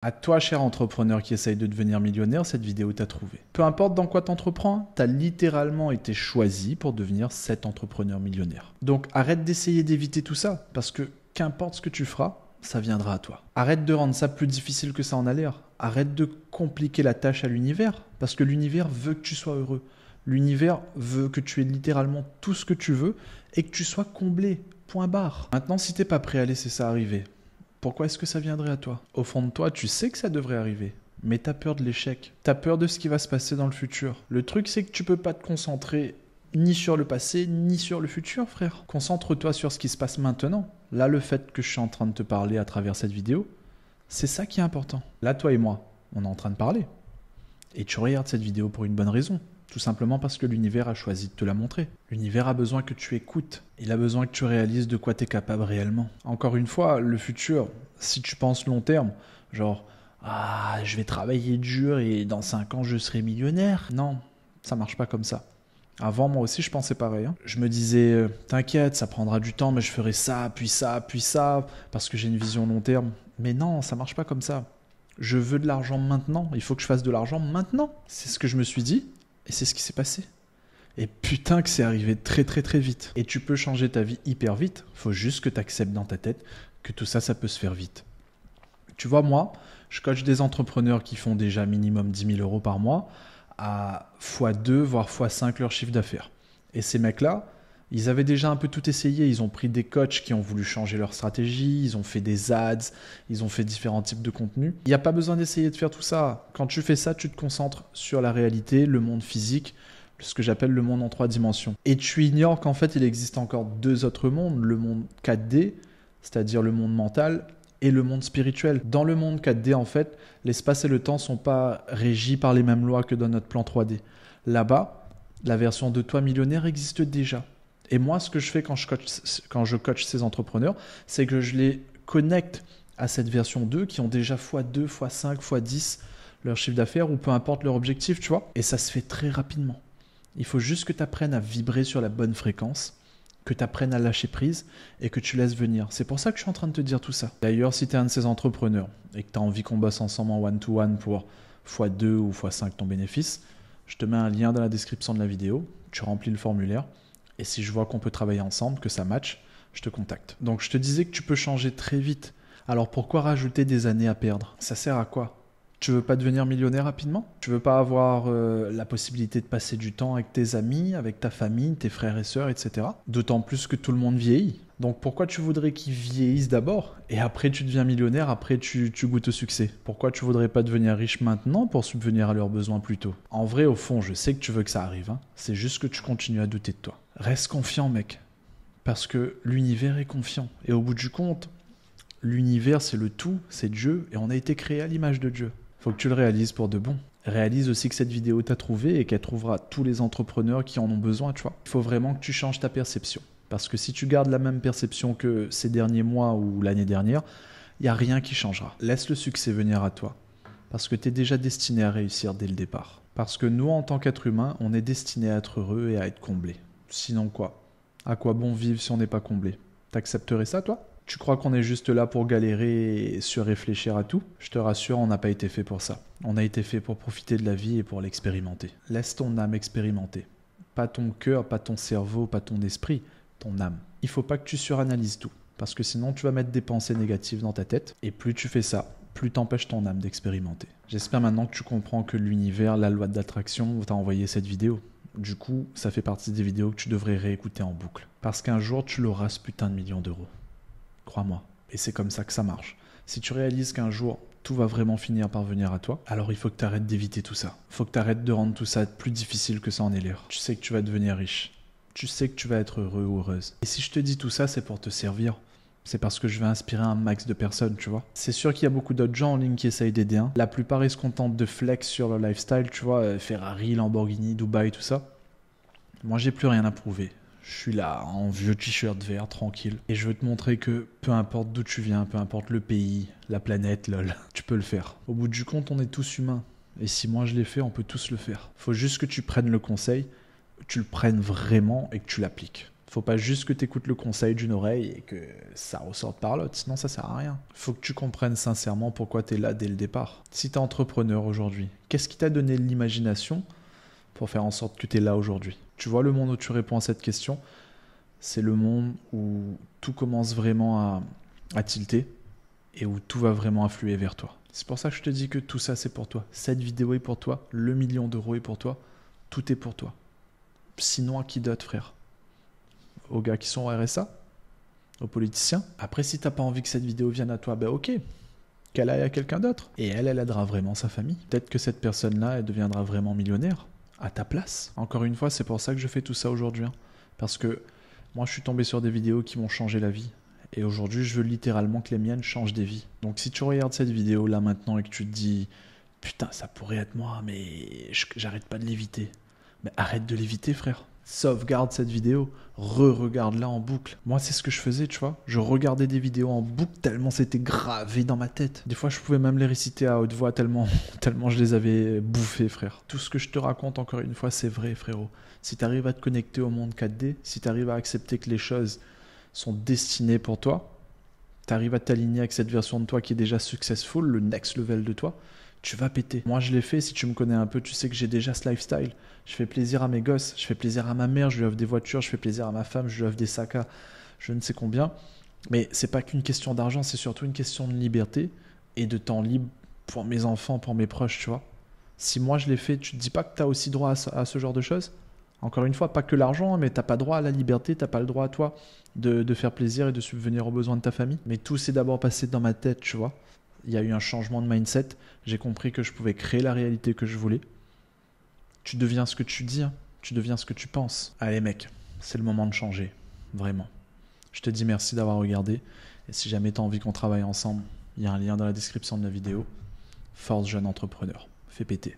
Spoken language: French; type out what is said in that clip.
À toi, cher entrepreneur qui essaye de devenir millionnaire, cette vidéo t'a trouvé. Peu importe dans quoi t'entreprends, t'as littéralement été choisi pour devenir cet entrepreneur millionnaire. Donc arrête d'essayer d'éviter tout ça, parce que qu'importe ce que tu feras, ça viendra à toi. Arrête de rendre ça plus difficile que ça en a l'air. Arrête de compliquer la tâche à l'univers, parce que l'univers veut que tu sois heureux. L'univers veut que tu aies littéralement tout ce que tu veux et que tu sois comblé. Point barre. Maintenant, si t'es pas prêt à laisser ça arriver, pourquoi est-ce que ça viendrait à toi? Au fond de toi, tu sais que ça devrait arriver, mais tu as peur de l'échec. Tu as peur de ce qui va se passer dans le futur. Le truc, c'est que tu peux pas te concentrer ni sur le passé, ni sur le futur, frère. Concentre-toi sur ce qui se passe maintenant. Là, le fait que je suis en train de te parler à travers cette vidéo, c'est ça qui est important. Là, toi et moi, on est en train de parler. Et tu regardes cette vidéo pour une bonne raison. Tout simplement parce que l'univers a choisi de te la montrer. L'univers a besoin que tu écoutes. Il a besoin que tu réalises de quoi tu es capable réellement. Encore une fois, le futur, si tu penses long terme, genre « Ah, je vais travailler dur et dans 5 ans, je serai millionnaire ». Non, ça marche pas comme ça. Avant, moi aussi, je pensais pareil. Je me disais « T'inquiète, ça prendra du temps, mais je ferai ça, puis ça, puis ça, parce que j'ai une vision long terme ». Mais non, ça marche pas comme ça. Je veux de l'argent maintenant. Il faut que je fasse de l'argent maintenant. C'est ce que je me suis dit. Et c'est ce qui s'est passé. Et putain que c'est arrivé très très très vite. Et tu peux changer ta vie hyper vite. Faut juste que tu acceptes dans ta tête que tout ça, ça peut se faire vite. Tu vois, moi, je coach des entrepreneurs qui font déjà minimum 10 000 euros par mois à x2, voire x5 leur chiffre d'affaires. Et ces mecs-là, ils avaient déjà un peu tout essayé. Ils ont pris des coachs qui ont voulu changer leur stratégie, ils ont fait des ads, ils ont fait différents types de contenus. Il n'y a pas besoin d'essayer de faire tout ça. Quand tu fais ça, tu te concentres sur la réalité, le monde physique, ce que j'appelle le monde en 3 dimensions. Et tu ignores qu'en fait, il existe encore 2 autres mondes, le monde 4D, c'est-à-dire le monde mental, et le monde spirituel. Dans le monde 4D, en fait, l'espace et le temps ne sont pas régis par les mêmes lois que dans notre plan 3D. Là-bas, la version de toi millionnaire existe déjà. Et moi, ce que je fais quand je coach ces entrepreneurs, c'est que je les connecte à cette version 2 qui ont déjà x2, x5, x10 leur chiffre d'affaires ou peu importe leur objectif, tu vois. Et ça se fait très rapidement. Il faut juste que tu apprennes à vibrer sur la bonne fréquence, que tu apprennes à lâcher prise et que tu laisses venir. C'est pour ça que je suis en train de te dire tout ça. D'ailleurs, si tu es un de ces entrepreneurs et que tu as envie qu'on bosse ensemble en one-to-one pour x2 ou x5 ton bénéfice, je te mets un lien dans la description de la vidéo. Tu remplis le formulaire. Et si je vois qu'on peut travailler ensemble, que ça match, je te contacte. Donc je te disais que tu peux changer très vite. Alors pourquoi rajouter des années à perdre? Ça sert à quoi? Tu veux pas devenir millionnaire rapidement? Tu veux pas avoir la possibilité de passer du temps avec tes amis, avec ta famille, tes frères et sœurs, etc. D'autant plus que tout le monde vieillit. Donc pourquoi tu voudrais qu'ils vieillissent d'abord et après tu deviens millionnaire, après tu goûtes au succès? Pourquoi tu voudrais pas devenir riche maintenant pour subvenir à leurs besoins plus tôt? En vrai, au fond, je sais que tu veux que ça arrive. C'est juste que tu continues à douter de toi. Reste confiant, mec. Parce que l'univers est confiant. Et au bout du compte, l'univers, c'est le tout, c'est Dieu, et on a été créé à l'image de Dieu. Faut que tu le réalises pour de bon. Réalise aussi que cette vidéo t'a trouvé et qu'elle trouvera tous les entrepreneurs qui en ont besoin, tu vois. Il faut vraiment que tu changes ta perception. Parce que si tu gardes la même perception que ces derniers mois ou l'année dernière, il n'y a rien qui changera. Laisse le succès venir à toi. Parce que tu es déjà destiné à réussir dès le départ. Parce que nous, en tant qu'êtres humains, on est destiné à être heureux et à être comblés. Sinon quoi? À quoi bon vivre si on n'est pas comblé? T'accepterais ça, toi? Tu crois qu'on est juste là pour galérer et surréfléchir à tout? Je te rassure, on n'a pas été fait pour ça. On a été fait pour profiter de la vie et pour l'expérimenter. Laisse ton âme expérimenter. Pas ton cœur, pas ton cerveau, pas ton esprit, ton âme. Il faut pas que tu suranalyses tout. Parce que sinon, tu vas mettre des pensées négatives dans ta tête. Et plus tu fais ça, plus t'empêches ton âme d'expérimenter. J'espère maintenant que tu comprends que l'univers, la loi d'attraction, t'a envoyé cette vidéo. Du coup, ça fait partie des vidéos que tu devrais réécouter en boucle. Parce qu'un jour, tu l'auras ce putain de million d'euros. Crois-moi. Et c'est comme ça que ça marche. Si tu réalises qu'un jour, tout va vraiment finir par venir à toi, alors il faut que tu arrêtes d'éviter tout ça. Il faut que tu arrêtes de rendre tout ça plus difficile que ça en est l'air. Tu sais que tu vas devenir riche. Tu sais que tu vas être heureux ou heureuse. Et si je te dis tout ça, c'est pour te servir. C'est parce que je vais inspirer un max de personnes, tu vois. C'est sûr qu'il y a beaucoup d'autres gens en ligne qui essayent d'aider. La plupart, ils se contentent de flex sur leur lifestyle, tu vois, Ferrari, Lamborghini, Dubaï, tout ça. Moi, j'ai plus rien à prouver. Je suis là, en vieux t-shirt vert, tranquille. Et je veux te montrer que peu importe d'où tu viens, peu importe le pays, la planète, lol, tu peux le faire. Au bout du compte, on est tous humains. Et si moi je l'ai fait, on peut tous le faire. Faut juste que tu prennes le conseil, tu le prennes vraiment et que tu l'appliques. Faut pas juste que tu écoutes le conseil d'une oreille et que ça ressorte par l'autre, sinon ça sert à rien. Faut que tu comprennes sincèrement pourquoi tu es là dès le départ. Si tu es entrepreneur aujourd'hui, qu'est-ce qui t'a donné l'imagination pour faire en sorte que tu es là aujourd'hui? Tu vois le monde où tu réponds à cette question, c'est le monde où tout commence vraiment à tilter et où tout va vraiment affluer vers toi. C'est pour ça que je te dis que tout ça c'est pour toi. Cette vidéo est pour toi, le 1 000 000 € est pour toi, tout est pour toi. Sinon à qui d'autre, frère? Aux gars qui sont au RSA, aux politiciens. Après, si t'as pas envie que cette vidéo vienne à toi, ben ok, qu'elle aille à quelqu'un d'autre. Et elle aidera vraiment sa famille. Peut-être que cette personne-là, elle deviendra vraiment millionnaire à ta place. Encore une fois, c'est pour ça que je fais tout ça aujourd'hui. Parce que moi, je suis tombé sur des vidéos qui m'ont changé la vie. Et aujourd'hui, je veux littéralement que les miennes changent des vies. Donc si tu regardes cette vidéo là maintenant et que tu te dis « Putain, ça pourrait être moi, mais j'arrête pas de l'éviter. » Mais arrête de l'éviter, frère. Sauvegarde cette vidéo, re-regarde-la en boucle. Moi, c'est ce que je faisais, tu vois. Je regardais des vidéos en boucle tellement c'était gravé dans ma tête. Des fois, je pouvais même les réciter à haute voix tellement je les avais bouffés, frère. Tout ce que je te raconte, encore une fois, c'est vrai, frérot. Si tu arrives à te connecter au monde 4D, si tu arrives à accepter que les choses sont destinées pour toi, tu arrives à t'aligner avec cette version de toi qui est déjà successful, le next level de toi, tu vas péter. Moi, je l'ai fait. Si tu me connais un peu, tu sais que j'ai déjà ce lifestyle. Je fais plaisir à mes gosses, je fais plaisir à ma mère, je lui offre des voitures, je fais plaisir à ma femme, je lui offre des sacs à je ne sais combien. Mais c'est pas qu'une question d'argent, c'est surtout une question de liberté et de temps libre pour mes enfants, pour mes proches, tu vois. Si moi je l'ai fait, tu te dis pas que tu as aussi droit à ce genre de choses? Encore une fois, pas que l'argent, mais t'as pas droit à la liberté, t'as pas le droit à toi de faire plaisir et de subvenir aux besoins de ta famille. Mais tout s'est d'abord passé dans ma tête, tu vois. Il y a eu un changement de mindset. J'ai compris que je pouvais créer la réalité que je voulais. Tu deviens ce que tu dis, hein. Tu deviens ce que tu penses. Allez mec, c'est le moment de changer. Vraiment. Je te dis merci d'avoir regardé. Et si jamais tu as envie qu'on travaille ensemble, il y a un lien dans la description de la vidéo. Force jeune entrepreneur. Fais péter.